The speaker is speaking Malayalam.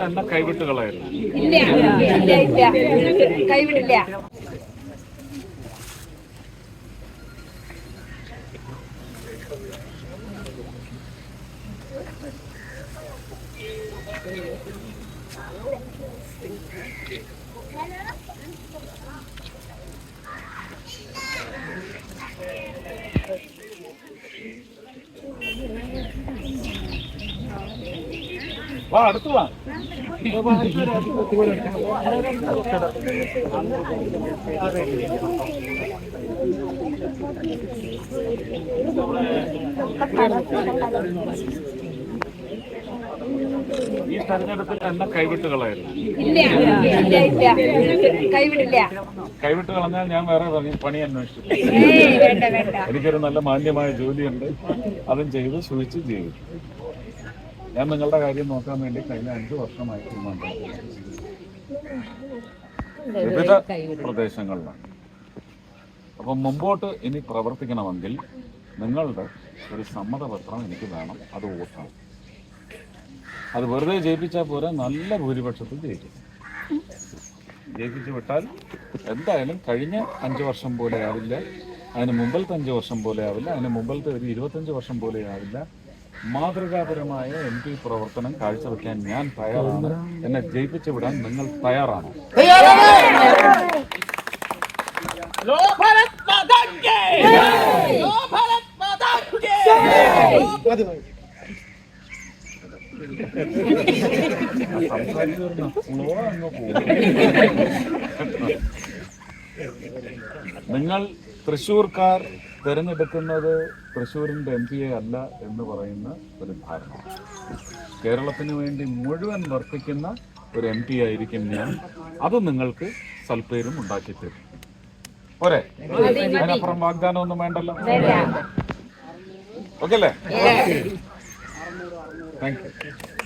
എന്നെ കൈവിട്ടുകളായിരുന്നു. ഇല്ല ഇല്ല ഇല്ല കൈവിടില്ല. വാ അടുത്ത് വാ. ഈ തെരഞ്ഞെടുപ്പിൽ എന്നെ കൈവിട്ടുകളായിരുന്നു. ഇല്ല ഇല്ല ഇല്ല കൈവിടില്ല. കൈവിട്ട് കളഞ്ഞാൽ ഞാൻ വേറെ പണി അന്വേഷിച്ചു. വേണ്ട വേണ്ട. എനിക്കൊരു നല്ല മാന്യമായ ജോലിയുണ്ട്, അതും ചെയ്ത് സൂക്ഷിച്ച് ജീവിക്കും. ഞാൻ നിങ്ങളുടെ കാര്യം നോക്കാൻ വേണ്ടി കഴിഞ്ഞ 5 വർഷമായി വിവിധ പ്രദേശങ്ങളിലാണ്. അപ്പം മുമ്പോട്ട് ഇനി പ്രവർത്തിക്കണമെങ്കിൽ നിങ്ങളുടെ ഒരു സമ്മതപത്രം എനിക്ക് വേണം. അത് വോട്ടാണ്. അത് വെറുതെ ജയിപ്പിച്ചാൽ പോരാ, നല്ല ഭൂരിപക്ഷത്തിൽ ജയിക്കും. ജയിപ്പിച്ചു വിട്ടാൽ എന്തായാലും കഴിഞ്ഞ 5 വർഷം പോലെ ആവില്ല, അതിന് മുമ്പിലത്തെ 5 വർഷം പോലെ ആവില്ല, അതിന് മുമ്പിലത്തെ ഒരു 25 വർഷം പോലെ ആവില്ല. മാതൃകാപരമായ MP പ്രവർത്തനം കാഴ്ചവെക്കാൻ ഞാൻ തയ്യാറാണ്. എന്നെ ജയിപ്പിച്ചു വിടാൻ നിങ്ങൾ തയ്യാറാണ്? നിങ്ങൾ തൃശ്ശൂർക്കാർ തിരഞ്ഞെടുക്കുന്നത് തൃശ്ശൂരിന്റെ MP-യെ അല്ല എന്ന് പറയുന്ന ഒരു ധാരണ. കേരളത്തിന് വേണ്ടി മുഴുവൻ വർത്തിക്കുന്ന ഒരു MP ആയിരിക്കും ഞാൻ. അത് നിങ്ങൾക്ക് സൽപ്പേരും ഉണ്ടാക്കി തരും. പോരെ? അതിനപ്പുറം വാഗ്ദാനം ഒന്നും വേണ്ടല്ലോ. ഓക്കെ അല്ലേ? Thank you.